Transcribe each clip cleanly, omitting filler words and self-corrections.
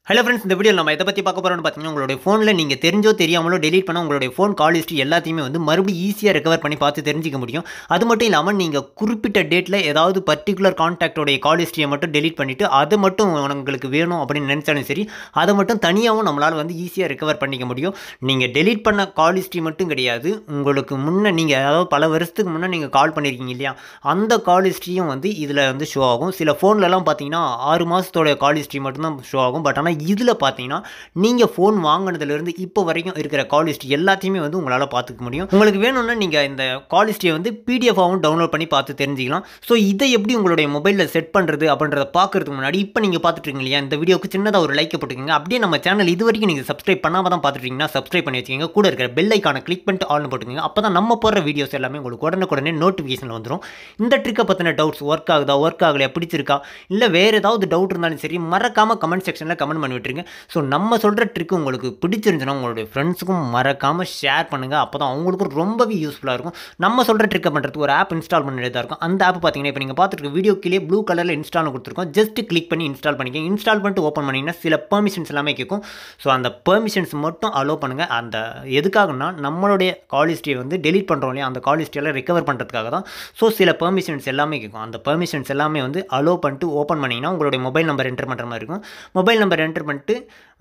Hello friends, இந்த வீடியோவில் நம்ம எதை பற்றி பார்க்க போகிறோம்னு பார்த்தீங்கன்னா, உங்களுடைய ஃபோனில் நீங்கள் தெரிஞ்சோ தெரியாமலோ டெலீட் பண்ண உங்களுடைய ஃபோன் கால் ஹிஸ்ட்ரி எல்லாத்தையுமே வந்து மறுபடியும் ஈஸியாக ரெக்கவர் பண்ணி பார்த்து தெரிஞ்சிக்க முடியும். அது மட்டும் இல்லாமல் நீங்கள் குறிப்பிட்ட டேட்டில் ஏதாவது பர்டிகுலர் கான்டாக்டோடைய கால் ஹிஸ்ட்ரியை மட்டும் டெலீட் பண்ணிவிட்டு அதை மட்டும் உங்களுக்கு வேணும் அப்படின்னு நினச்சாலும் சரி, அதை மட்டும் தனியாகவும் நம்மளால் வந்து ஈஸியாக ரெக்கவர் பண்ணிக்க முடியும். நீங்கள் டெலீட் பண்ண கால் ஹிஸ்ட்ரி மட்டும் கிடையாது, உங்களுக்கு முன்னே நீங்கள் அதாவது பல வருஷத்துக்கு முன்னே நீங்கள் கால் பண்ணியிருக்கீங்க இல்லையா, அந்த கால் ஹிஸ்ட்ரியும் வந்து இதில் வந்து ஷோ ஆகும். சில ஃபோன்லலாம் பார்த்தீங்கன்னா 6 மாதத்தோட கால் ஹிஸ்ட்ரி மட்டும்தான் ஷோ ஆகும். பட் ஆனால் இதில் பார்த்தீங்கன்னா நீங்கள் ஃபோன் வாங்கினதுலேருந்து இப்போ வரைக்கும் இருக்கிற கால் ஹிஸ்ட்ரி எல்லாத்தையுமே வந்து உங்களால் பார்த்துக்க முடியும். உங்களுக்கு வேணும்னா நீங்கள் இந்த கால் ஹிஸ்ட்ரியை வந்து பிடிஎஃபாகவும் டவுன்லோட் பண்ணி பார்த்து தெரிஞ்சிக்கலாம். ஸோ இதை எப்படி உங்களுடைய மொபைலில் செட் பண்ணுறது அப்படின்றத பார்க்குறதுக்கு முன்னாடி இப்போ நீங்கள் பார்த்துட்ருக்கீங்க இல்லையா, இந்த வீடியோக்கு சின்னதாக ஒரு லைக் போட்டுக்கோங்க. அப்படியே நம்ம சேனல் இது வரைக்கும் நீங்கள் சப்ஸ்கிரைப் பண்ணாமல் தான் பார்த்துட்டீங்கன்னா சப்ஸ்கிரைப் பண்ணி வச்சுக்கோங்க. கூட இருக்கிற பெல் ஐக்கானை கிளிக் பண்ணிட்டு ஆல்னு போட்டுக்கோங்க. அப்போ தான் நம்ம போடுற வீடியோஸ் எல்லாமே உங்களுக்கு உடனே நோட்டிஃபிகேஷன் வந்துடும். இந்த ட்ரிக்கை பற்றின டவுட்ஸ் ஒர்க் ஆகுதா, ஒர்க் ஆகலையா, பிடிச்சிருக்கா, இல்லை வேறு ஏதாவது டவுட் இருந்தாலும் சரி மறக்காமல் கமெண்ட் செக்ஷனில் கமெண்ட் பண்ணி விட்டுருங்க. ஸோ நம்ம சொல்கிற ட்ரிக் உங்களுக்கு பிடிச்சிருந்துச்சுன்னா உங்களுடைய ஃப்ரெண்ட்ஸுக்கும் மறக்காமல் ஷேர் பண்ணுங்கள். அப்போ தான் அவங்களுக்கும் ரொம்பவே யூஸ்ஃபுல்லாக இருக்கும். நம்ம சொல்கிற ட்ரிக்கை பண்ணுறதுக்கு ஒரு ஆப் இன்ஸ்டால் பண்ணிட்டு இருக்கும். அந்த ஆப் பார்த்தீங்கன்னா இப்போ நீங்கள் பார்த்துட்டு வீடியோ கீழே ப்ளூ கலரில் இன்ஸ்டால் கொடுத்துருக்கோம். ஜஸ்ட் கிளிக் பண்ணி இன்ஸ்டால் பண்ணிக்கோங்க. இன்ஸ்டால் பண்ணிட்டு ஓப்பன் பண்ணிங்கன்னா சில பெர்மிஷன்ஸ் எல்லாமே கேட்கும். ஸோ அந்த பெர்மிஷன்ஸ் மட்டும் அலோவ் பண்ணுங்கள். அந்த எதுக்காகனா நம்மளுடைய கால் ஹிஸ்ட்ரியை வந்து டெலீட் பண்ணுறோம் இல்லையா, அந்த கால் ஹிஸ்ட்ரியெல்லாம் ரெக்கவர் பண்ணுறதுக்காக தான். ஸோ சில பெர்மிஷன்ஸ் எல்லாமே கேட்கும். அந்த பெர்மிஷன்ஸ் எல்லாமே வந்து அலோவ் பண்ணிட்டு ஓப்பன் பண்ணிங்கன்னா உங்களுடைய மொபைல் நம்பர் என்டர் பண்ணுற மாதிரி இருக்கும். மொபைல் நம்பர் என்டர் பண்ணிட்டு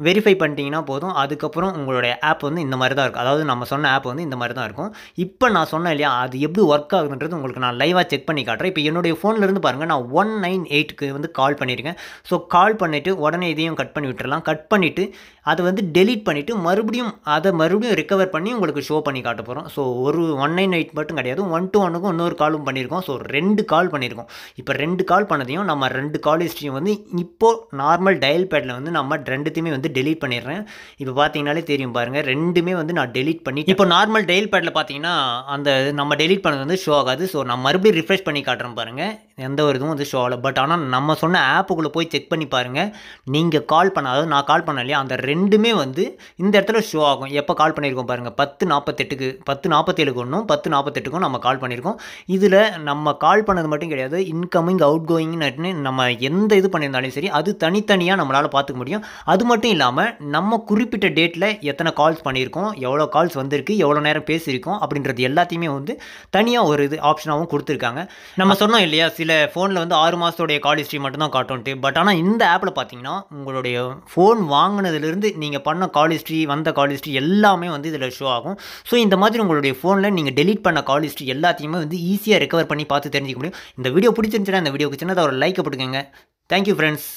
வெரிஃபை பண்ணிட்டீங்கன்னா போதும். அதுக்கப்புறம் உங்களுடைய ஆப் வந்து இந்த மாதிரி தான் இருக்கும். அதாவது நம்ம சொன்ன ஆப் வந்து இந்த மாதிரி தான் இருக்கும். இப்போ நான் சொன்னேன் இல்லையா, அது எப்படி ஒர்க் ஆகுதுன்றது உங்களுக்கு நான் லைவாக செக் பண்ணி காட்டுறேன். இப்போ என்னுடைய ஃபோன்லேருந்து பாருங்கள், நான் 198க்கு வந்து கால் பண்ணியிருக்கேன். ஸோ கால் பண்ணிவிட்டு உடனே இதையும் கட் பண்ணி விட்டுறலாம். கட் பண்ணிவிட்டு அதை வந்து டெலீட் பண்ணிவிட்டு மறுபடியும் ரெக்கவர் பண்ணி உங்களுக்கு ஷோ பண்ணி காட்ட போகிறோம். ஸோ ஒரு 198 மட்டும் கிடையாது, 121க்கும் இன்னொரு காலும் பண்ணியிருக்கோம். ஸோ 2 கால் பண்ணியிருக்கோம். இப்போ 2 கால் பண்ணதையும் நம்ம 2 கால் ஹிஸ்ட்ரியும் வந்து இப்போது நார்மல் டயல் பேடில் வந்து நம்ம ரெண்டுத்தையுமே வந்து டெலீட் பண்ணிடுறேன். இப்போ பார்த்தீங்கனாலே தெரியும் பாருங்கள், ரெண்டுமே வந்து நான் டெலீட் பண்ணி இப்போ நார்மல் டயல் பேடில் பார்த்தீங்கன்னா அந்த நம்ம டெலீட் பண்ணது வந்து ஷோ ஆகாது. ஸோ நான் மறுபடியும் ரிஃப்ரெஷ் பண்ணி காட்டுறேன் பாருங்கள், எந்த ஒரு இதுவும் வந்து ஷோ ஆகலை. பட் ஆனால் நம்ம சொன்ன ஆப்புக்குள்ளே போய் செக் பண்ணி பாருங்கள். நீங்கள் கால் பண்ண, அதாவது நான் கால் பண்ண இல்லையா, அந்த ரெண்டுமே வந்து இந்த இடத்துல ஷோ ஆகும். எப்போ கால் பண்ணியிருக்கோம் பாருங்கள், 10:48க்கு 10:47க்கு ஒன்றும் 10:48க்கும் நம்ம கால் பண்ணியிருக்கோம். இதில் நம்ம கால் பண்ணது மட்டும் கிடையாது, இன்கமிங் அவுட் கோயிங்னு நம்ம எந்த இது பண்ணியிருந்தாலும் சரி அது தனித்தனியாக நம்மளால் பார்த்துக்க முடியும். அது மட்டும் இல்லாமல் நம்ம குறிப்பிட்ட டேட்டில் எத்தனை கால்ஸ் பண்ணியிருக்கோம், எவ்வளோ கால்ஸ் வந்திருக்கு, எவ்வளோ நேரம் பேசியிருக்கோம் அப்படின்றது எல்லாத்தையுமே வந்து தனியாக ஒரு இது ஆப்ஷனாகவும் கொடுத்துருக்காங்க. நம்ம சொன்னோம் இல்லையா, சில ஃபோனில் வந்து 6 மாதத்தோடைய கால் ஹிஸ்ட்ரி மட்டும்தான் காட்டும்ட்டு. பட் ஆனால் இந்த ஆப்பில் பார்த்தீங்கன்னா உங்களுடைய ஃபோன் வாங்கினதுலேருந்து நீங்கள் பண்ண கால் ஹிஸ்ட்ரி, வந்த கால் ஹிஸ்ட்ரி எல்லாமே வந்து இதில் ஷோ ஆகும். ஸோ இந்த மாதிரி உங்களுடைய ஃபோனில் நீங்கள் டெலீட் பண்ண கால் ஹிஸ்ட்ரி எல்லாத்தையுமே வந்து ஈஸியாக ரெக்கவர் பண்ணி பார்த்து தெரிஞ்சிக்க முடியும். இந்த வீடியோ பிடிச்சிருந்துச்சுன்னா இந்த வீடியோக்கு சின்னதாக ஒரு லைக் போட்டுக்கோங்க. Thank you friends.